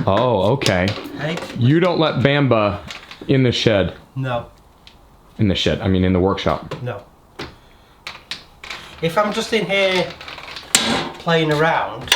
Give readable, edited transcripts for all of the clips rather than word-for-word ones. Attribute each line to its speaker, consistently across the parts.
Speaker 1: Oh, okay.
Speaker 2: Hey?
Speaker 1: You don't let Bamba in the shed.
Speaker 2: No.
Speaker 1: In the shed, I mean in the workshop.
Speaker 2: No. If I'm just in here playing around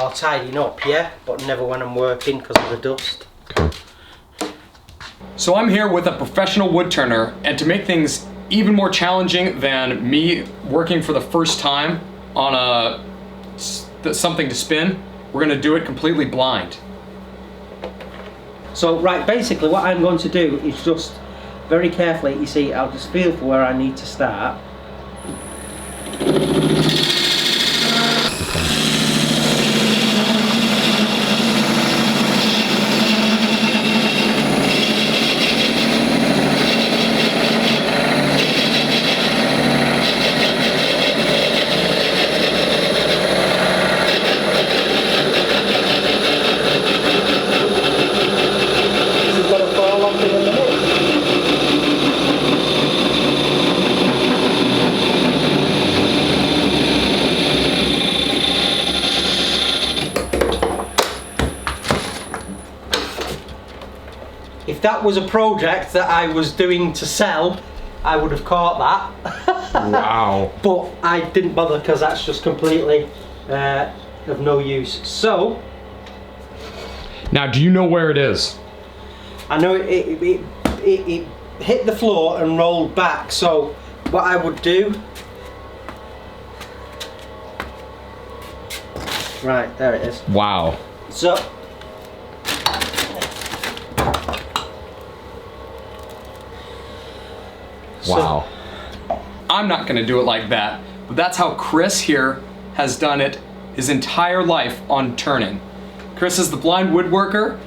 Speaker 2: or tidying up, yeah, but never when I'm working because of the dust.
Speaker 1: Okay. So I'm here with a professional woodturner, and to make things even more challenging than me working for the first time on something to spin, we're gonna do it completely blind.
Speaker 2: So, right, basically what I'm going to do is just very carefully, you see, I'll just feel for where I need to start. If that was a project that I was doing to sell, I would have caught that.
Speaker 1: Wow.
Speaker 2: But I didn't bother because that's just completely of no use. So,
Speaker 1: now, do you know where it is?
Speaker 2: I know it hit the floor and rolled back. So what I would do, right, there it is.
Speaker 1: Wow.
Speaker 2: So,
Speaker 1: wow. I'm not gonna do it like that, but that's how Chris here has done it his entire life on turning. Chris is the Blind Woodworker.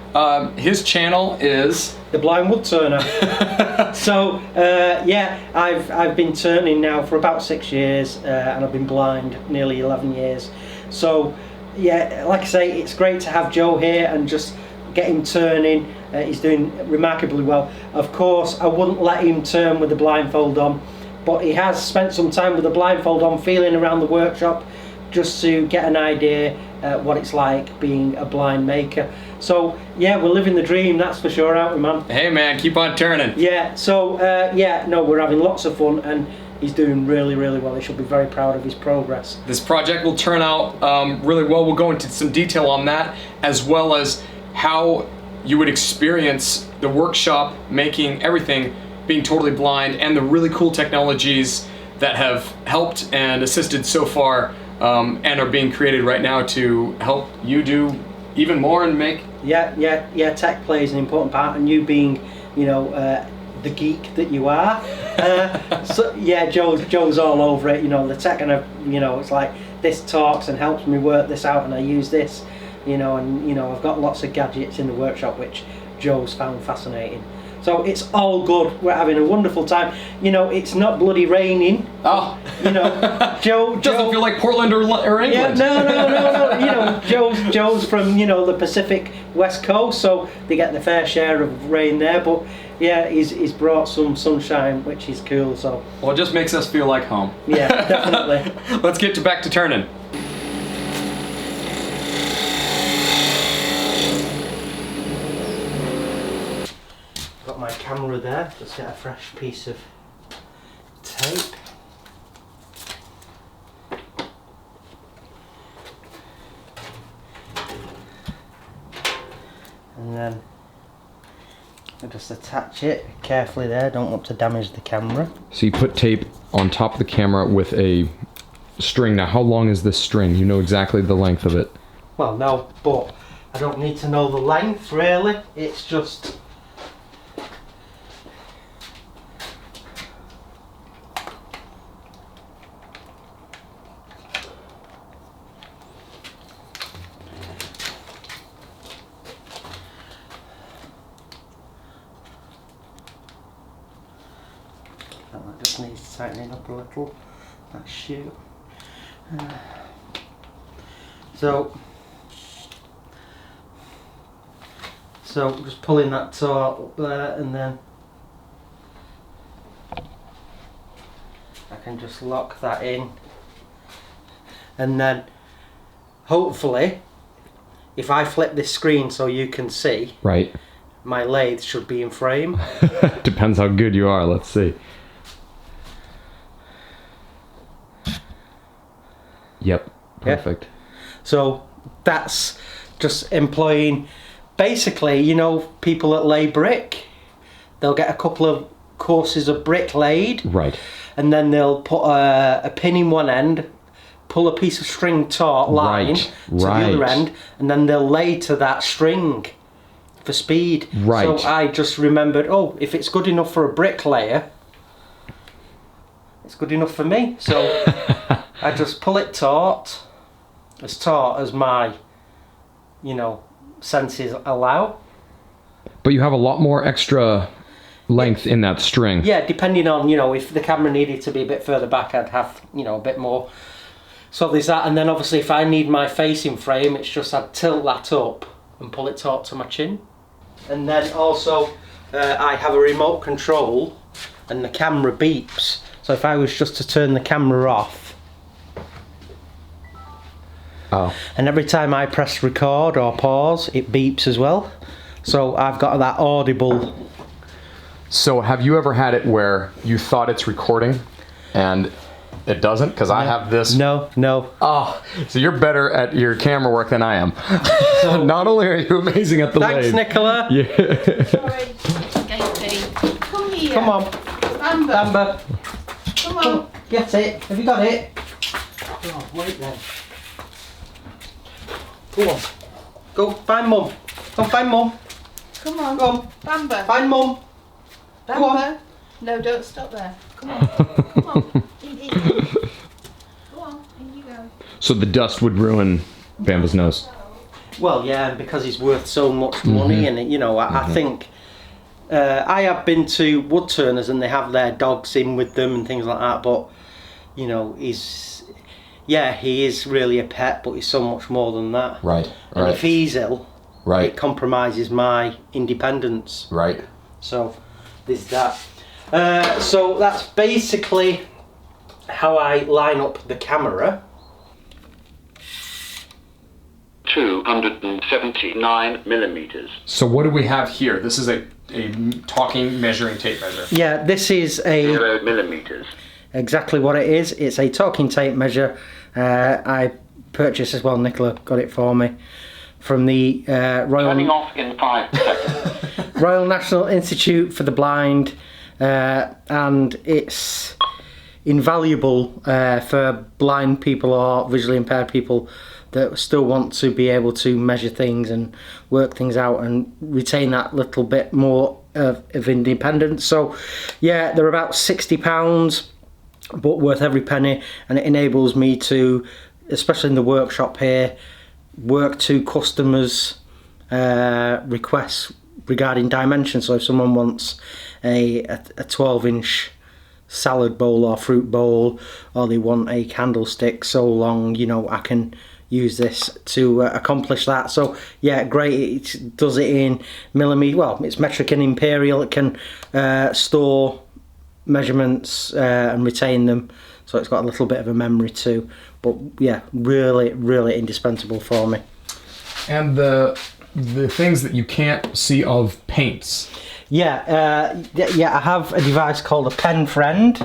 Speaker 1: His channel is
Speaker 2: the Blind Woodturner. So yeah, I've been turning now for about 6 years, and I've been blind nearly 11 years. So yeah, like I say, it's great to have Joe here and just get him turning. He's doing remarkably well. Of course, I wouldn't let him turn with the blindfold on, but he has spent some time with the blindfold on, feeling around the workshop, just to get an idea what it's like being a blind maker. So yeah, we're living the dream, that's for sure, aren't we, man?
Speaker 1: Hey man, keep on turning.
Speaker 2: Yeah, so yeah, no, we're having lots of fun, and he's doing really, really well. He should be very proud of his progress.
Speaker 1: This project will turn out really well. We'll go into some detail on that, as well as how you would experience the workshop making everything being totally blind, and the really cool technologies that have helped and assisted so far, and are being created right now to help you do even more and make.
Speaker 2: Yeah, tech plays an important part, and you being, you know, the geek that you are. So yeah, Joe's all over it, you know, the tech, and you know, it's like this talks and helps me work this out, and I use this, you know, and you know, I've got lots of gadgets in the workshop which Joe's found fascinating. So it's all good. We're having a wonderful time. You know, it's not bloody raining.
Speaker 1: Oh,
Speaker 2: you know, Joe
Speaker 1: doesn't feel like Portland or England.
Speaker 2: Yeah, no. You know, Joe's from, you know, the Pacific West Coast, so they get the fair share of rain there. But yeah, he's brought some sunshine, which is cool. So
Speaker 1: well, it just makes us feel like home.
Speaker 2: Yeah, definitely.
Speaker 1: Let's get back to turning.
Speaker 2: Got my camera there. Just get a fresh piece of tape. And then I just attach it carefully there, don't want to damage the camera.
Speaker 1: So you put tape on top of the camera with a string. Now how long is this string? You know exactly the length of it.
Speaker 2: Well, no, but I don't need to know the length really, it's just that just needs tightening up a little, that shoe. So just pulling that taut up there, and then I can just lock that in, and then hopefully if I flip this screen so you can see,
Speaker 1: Right.
Speaker 2: my lathe should be in frame.
Speaker 1: Depends how good you are. Let's see. Yep. Perfect.
Speaker 2: Yeah. So that's just employing, basically, you know, people that lay brick, they'll get a couple of courses of brick laid.
Speaker 1: Right.
Speaker 2: And then they'll put a pin in one end, pull a piece of string taut line to the other end, and then they'll lay to that string for speed.
Speaker 1: Right.
Speaker 2: So I just remembered, oh, if it's good enough for a bricklayer, it's good enough for me. So I just pull it taut as my, you know, senses allow.
Speaker 1: But you have a lot more extra length in that string.
Speaker 2: Yeah, depending on, you know, if the camera needed to be a bit further back, I'd have, you know, a bit more. So there's that, and then obviously if I need my facing frame, it's just I'd tilt that up and pull it taut to my chin. And then also I have a remote control and the camera beeps. So if I was just to turn the camera off, and every time I press record or pause, it beeps as well. So I've got that audible.
Speaker 1: So have you ever had it where you thought it's recording and it doesn't? Because I have this.
Speaker 2: No.
Speaker 1: Oh, so you're better at your camera work than I am. Not only are you amazing at the
Speaker 2: Thanks,
Speaker 1: lathe.
Speaker 2: Nicola.
Speaker 1: Yeah.
Speaker 3: Sorry, Gaty. Come here.
Speaker 2: Come on,
Speaker 3: Amber.
Speaker 2: Amber.
Speaker 3: Come on.
Speaker 2: Get it. Have you got it? Oh, wait then. Go on. Go find Mum. Go find Mum.
Speaker 3: Come on.
Speaker 2: Go on.
Speaker 3: Amber.
Speaker 2: Find Mum. Go on.
Speaker 3: Amber. No, don't stop there. Come on. Come on. In. Go on. In you go.
Speaker 1: So the dust would ruin Bamba's nose.
Speaker 2: Well, yeah, because he's worth so much money, and you know, I think I have been to woodturners and they have their dogs in with them and things like that. But you know, he is really a pet, but he's so much more than that.
Speaker 1: Right.
Speaker 2: And if he's ill,
Speaker 1: Right.
Speaker 2: it compromises my independence.
Speaker 1: Right.
Speaker 2: So there's that. So that's basically how I line up the camera.
Speaker 4: 279 millimeters.
Speaker 1: So what do we have here? This is a talking measuring tape measure.
Speaker 2: Yeah, this is a
Speaker 4: 0 millimeters.
Speaker 2: exactly what it is. It's a talking tape measure. I purchased as well. Nicola got it for me from the
Speaker 4: Turning off in 5 seconds.
Speaker 2: Royal National Institute for the Blind, and it's invaluable for blind people or visually impaired people that still want to be able to measure things and work things out and retain that little bit more of independence. So yeah, they're about £60, but worth every penny, and it enables me to, especially in the workshop here, work to customers' requests regarding dimensions. So if someone wants a 12-inch salad bowl or fruit bowl, or they want a candlestick so long, you know, I can use this to accomplish that. So yeah, great. It does it in millimeter. Well, it's metric and imperial. It can store measurements and retain them, so it's got a little bit of a memory too. But yeah, really indispensable for me.
Speaker 1: And the things that you can't see of paints.
Speaker 2: Yeah, I have a device called a pen friend.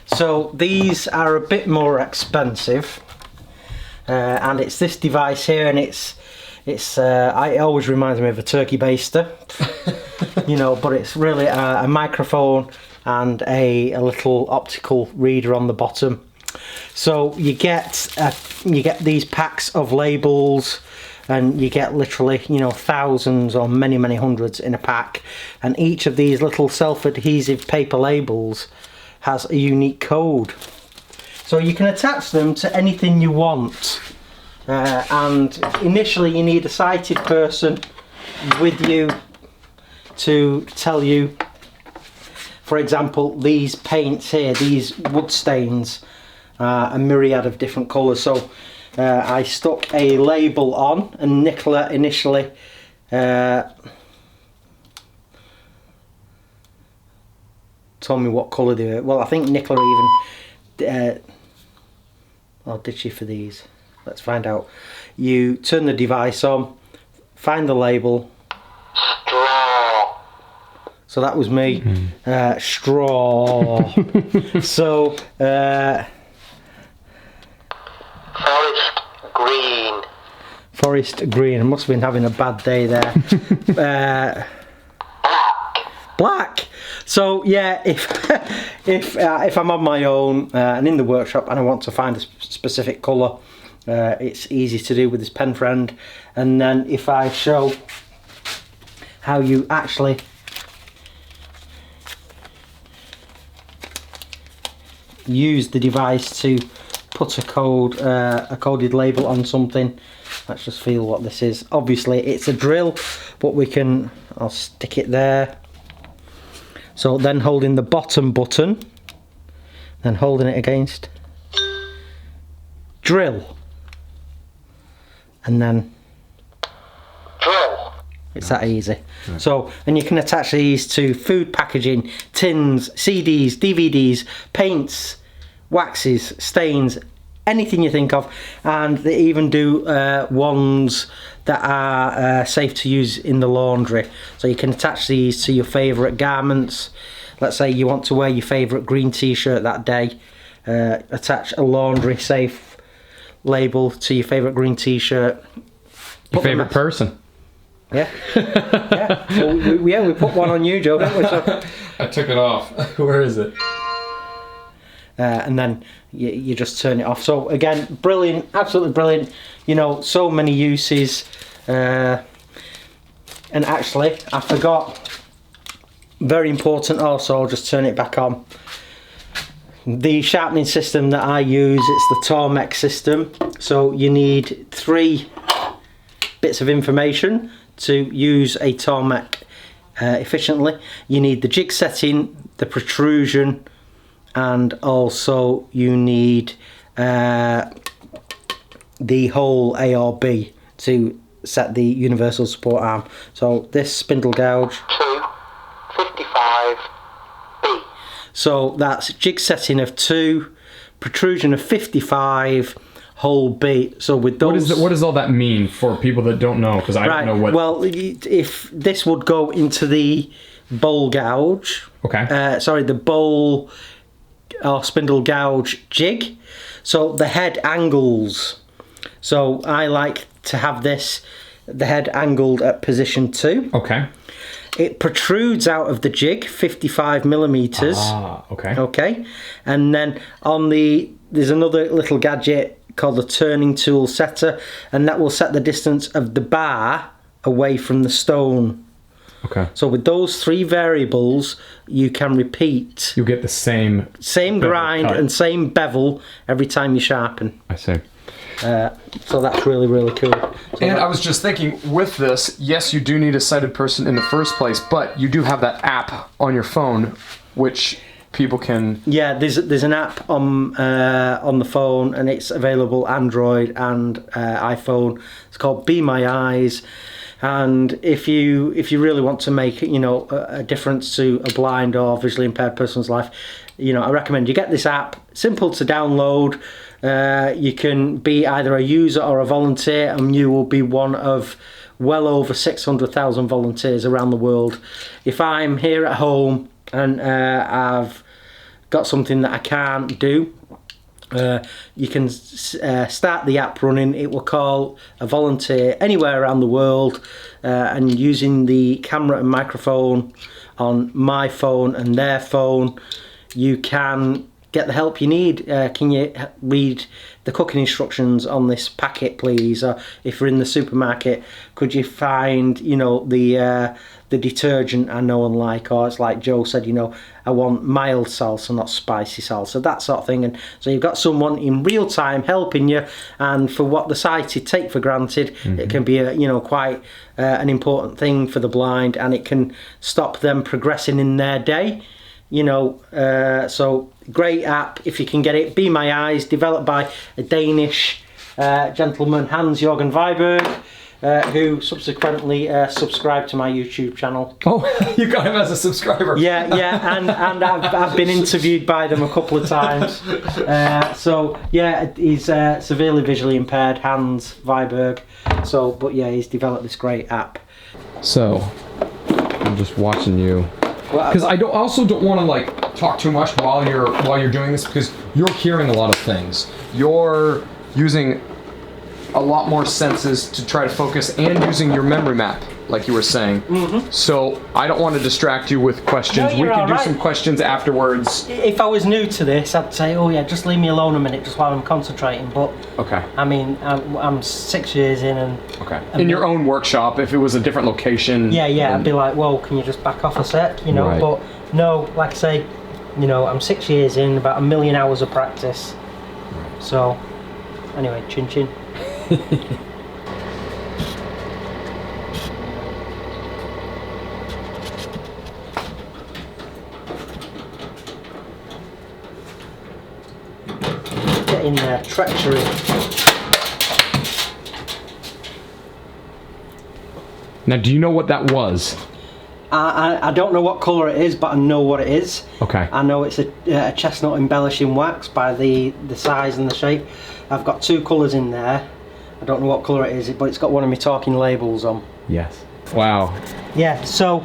Speaker 2: So these are a bit more expensive, and it's this device here, and it always reminds me of a turkey baster, you know. But it's really a microphone and a little optical reader on the bottom. So you get these packs of labels, and you get literally, you know, thousands or many hundreds in a pack, and each of these little self-adhesive paper labels has a unique code. So you can attach them to anything you want, and initially you need a sighted person with you to tell you, for example, these paints here, these wood stains, a myriad of different colours. So I stuck a label on, and Nicola initially told me what colour they were. Well, I think Nicola even oh, did she for these? Let's find out. You turn the device on, find the label.
Speaker 5: Straw.
Speaker 2: So that was me. Straw. So,
Speaker 5: Forest green.
Speaker 2: forest green. I must have been having a bad day there. Black. So yeah, if I'm on my own and in the workshop and I want to find a specific colour, it's easy to do with this pen friend. And then if I show how you actually use the device to put a coded label on something. Let's just feel what this is. Obviously it's a drill, but I'll stick it there. So then holding the bottom button, then holding it against, drill, and then
Speaker 5: Drill.
Speaker 2: it's that easy. So, and you can attach these to food packaging, tins, CDs, DVDs, paints, waxes, stains, anything you think of, and they even do ones that are safe to use in the laundry. So you can attach these to your favourite garments. Let's say you want to wear your favourite green t-shirt that day, attach a laundry safe label to your favourite green t-shirt.
Speaker 1: Your favourite person.
Speaker 2: Yeah. Yeah. Well, we put one on you, Joe, didn't we? So,
Speaker 1: I took it off. Where is it?
Speaker 2: and then you just turn it off. So again, brilliant, absolutely brilliant. You know, so many uses. And actually, I forgot, very important also, I'll just turn it back on. The sharpening system that I use, it's the Tormek system. So you need 3 bits of information to use a Tormek efficiently. You need the jig setting, the protrusion, and also you need the whole A or B to set the universal support arm. So this spindle gouge,
Speaker 5: 255B.
Speaker 2: so that's jig setting of 2, protrusion of 55, hole B. So with those,
Speaker 1: What does all that mean for people that don't know? Because I
Speaker 2: right,
Speaker 1: don't know what.
Speaker 2: well, if this would go into the bowl gouge,
Speaker 1: Okay.
Speaker 2: sorry, the bowl or spindle gouge jig. So the head angles. So I like to have the head angled at position 2.
Speaker 1: Okay.
Speaker 2: It protrudes out of the jig 55 millimeters.
Speaker 1: Ah, okay.
Speaker 2: Okay, and then there's another little gadget called the turning tool setter, and that will set the distance of the bar away from the stone.
Speaker 1: Okay.
Speaker 2: So with those 3 variables, you can repeat
Speaker 1: You get the same bevel
Speaker 2: grind
Speaker 1: cut.
Speaker 2: and same bevel every time you sharpen.
Speaker 1: I see.
Speaker 2: So that's really, really cool. So
Speaker 1: And I was just thinking, with this, yes, you do need a sighted person in the first place, but you do have that app on your phone, which people can.
Speaker 2: yeah, there's an app on the phone, and it's available Android and iPhone. It's called Be My Eyes. And if you really want to make, you know, a difference to a blind or visually impaired person's life, you know, I recommend you get this app. Simple to download. You can be either a user or a volunteer, and you will be one of well over 600,000 volunteers around the world. If I'm here at home and I've got something that I can't do, you can start the app running. It will call a volunteer anywhere around the world, and using the camera and microphone on my phone and their phone, you can get the help you need. Can you read the cooking instructions on this packet, please? Or if you're in the supermarket, could you find, you know, the detergent I know and like? Or it's like Joe said, you know, I want mild salsa, not spicy salsa, that sort of thing. And so you've got someone in real time helping you, and for what the sighted take for granted, it can be quite an important thing for the blind, and it can stop them progressing in their day. You know, so great app if you can get it. Be My Eyes, developed by a Danish gentleman, Hans Jørgen Viberg. who subsequently subscribed to my YouTube channel.
Speaker 1: Oh, you got him as a subscriber.
Speaker 2: Yeah, and I've been interviewed by them a couple of times. So yeah, he's severely visually impaired, Hans Viberg. So, but yeah, he's developed this great app.
Speaker 1: So, I'm just watching you. Because I also don't want to like talk too much while you're doing this, because you're hearing a lot of things. You're using a lot more senses to try to focus, and using your memory map, like you were saying. So I don't want to distract you with questions.
Speaker 2: No,
Speaker 1: we can do
Speaker 2: right.
Speaker 1: some questions afterwards.
Speaker 2: If I was new to this, I'd say, oh yeah, just leave me alone a minute, just while I'm concentrating. But
Speaker 1: Okay.
Speaker 2: I mean, I'm 6 years in, and
Speaker 1: Okay. In your own workshop, if it was a different location.
Speaker 2: yeah, I'd be like, whoa, can you just back off a sec, you know?
Speaker 1: Right.
Speaker 2: But no, like I say, you know, I'm 6 years in, about 1 million hours of practice. So, anyway, chin chin. Getting treachery.
Speaker 1: Now, do you know what that was?
Speaker 2: I don't know what colour it is, but I know what it is.
Speaker 1: Okay.
Speaker 2: I know it's a chestnut embellishing wax by the size and the shape. I've got 2 colours in there. I don't know what colour it is, but it's got one of my talking labels on.
Speaker 1: Yes. Wow.
Speaker 2: Yeah, so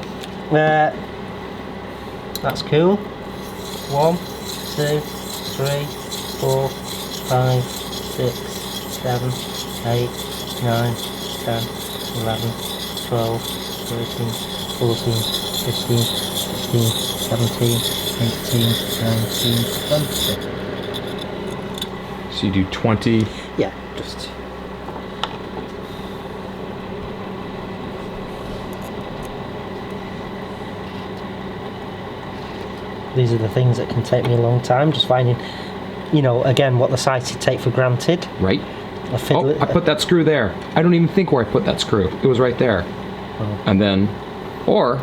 Speaker 2: that's cool. 1, 2, 3, 4, 5, 6, 7, 8, 9, 10, 11, 12, 13, 14, 15, 16, 17, 18, 19, 20.
Speaker 1: So you do 20.
Speaker 2: Yeah, just. These are the things that can take me a long time, just finding, you know, again, what the sighted take for granted.
Speaker 1: Right.
Speaker 2: A
Speaker 1: Oh, I put that screw there. I don't even think where I put that screw. It was right there.
Speaker 2: Oh.
Speaker 1: And then, or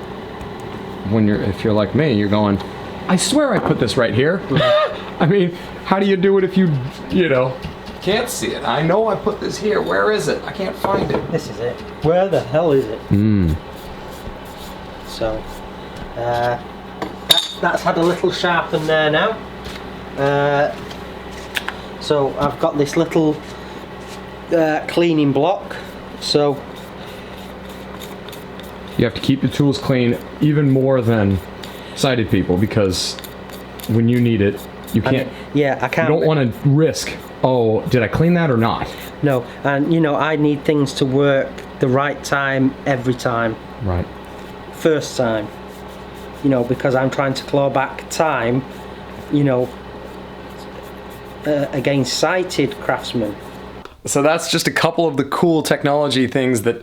Speaker 1: if you're like me, you're going, I swear I put this right here. I mean, how do you do it if you can't see it? I know I put this here. Where is it? I can't find it.
Speaker 2: This is it. Where the hell is it? So, that's had a little sharpen there now. So I've got this little cleaning block. So
Speaker 1: You have to keep the tools clean even more than sighted people, because when you need it, you can't.
Speaker 2: I can't.
Speaker 1: You don't want to risk, oh, did I clean that or not?
Speaker 2: No, and you know, I need things to work the right time every time.
Speaker 1: Right.
Speaker 2: First time. You know, because I'm trying to claw back time, you know, against sighted craftsmen.
Speaker 1: So that's just a couple of the cool technology things that,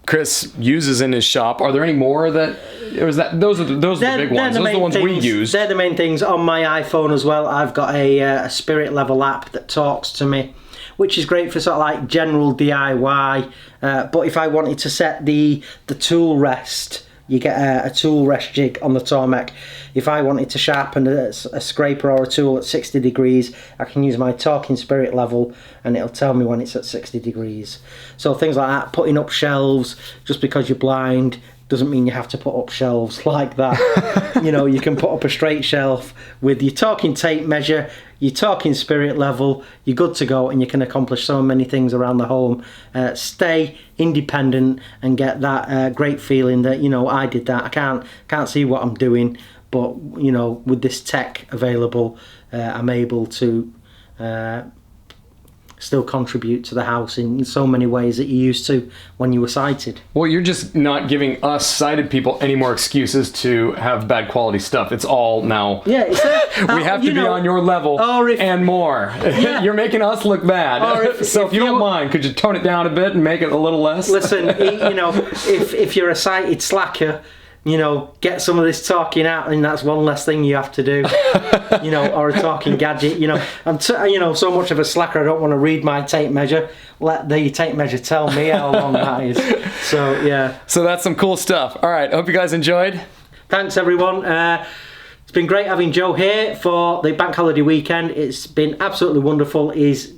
Speaker 1: Chris uses in his shop. Are there any more that, or is that, those are the big ones, those are the ones we use.
Speaker 2: They're the main things. On my iPhone as well, I've got a spirit level app that talks to me, which is great for sort of like general DIY, but if I wanted to set the tool rest, you get a tool rest jig on the Tormek. If I wanted to sharpen a scraper or a tool at 60 degrees, I can use my talking spirit level and it'll tell me when it's at 60 degrees. So things like that, putting up shelves, just because you're blind doesn't mean you have to put up shelves like that. You know, you can put up a straight shelf with your talking tape measure, your talking spirit level, you're good to go, and you can accomplish so many things around the home. Stay independent and get that great feeling that, you know, I did that. I can't see what I'm doing, but, you know, with this tech available, I'm able to still contribute to the house in so many ways that you used to when you were sighted.
Speaker 1: Well, you're just not giving us sighted people any more excuses to have bad quality stuff. It's all now.
Speaker 2: Yeah,
Speaker 1: we have to be on your level and more.
Speaker 2: Yeah.
Speaker 1: You're making us look bad. So if you don't mind, could you tone it down a bit and make it a little less?
Speaker 2: Listen, you know, if you're a sighted slacker, you know, get some of this talking out, and that's one less thing you have to do. You know, or a talking gadget. You know, I'm so much of a slacker, I don't want to read my tape measure. Let the tape measure tell me how long that is. So yeah. So that's some cool stuff. All right, hope you guys enjoyed. Thanks everyone. It's been great having Joe here for the bank holiday weekend. It's been absolutely wonderful. He's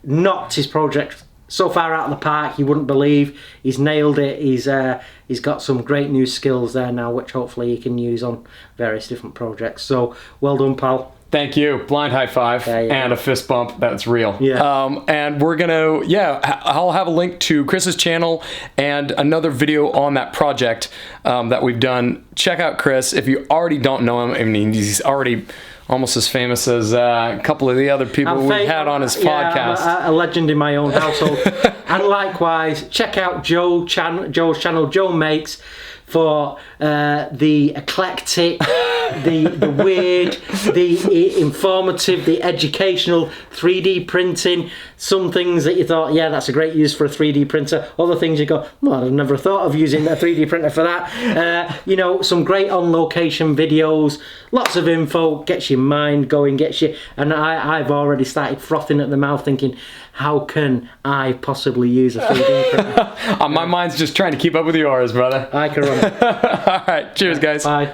Speaker 2: knocked his project so far out of the park, you wouldn't believe. He's nailed it. He's got some great new skills there now, which hopefully he can use on various different projects. So well done, pal.
Speaker 1: Thank you. Blind high five and a fist bump. That's real.
Speaker 2: Yeah.
Speaker 1: And we're gonna, I'll have a link to Chris's channel and another video on that project that we've done. Check out Chris if you already don't know him. I mean, he's already almost as famous as a couple of the other people we've had on his podcast.
Speaker 2: I'm a legend in my own household. And likewise, check out Joe's channel, Joe Makes, for the eclectic, the weird, the informative, the educational 3D printing. Some things that you thought, yeah, that's a great use for a 3D printer. Other things you go, well, I've never thought of using a 3D printer for that. You know, some great on-location videos, lots of info, gets your mind going, gets you. And I've already started frothing at the mouth thinking, how can I possibly use a 3D printer?
Speaker 1: My mind's just trying to keep up with yours, brother.
Speaker 2: I can run.
Speaker 1: All right, cheers, guys.
Speaker 2: Bye.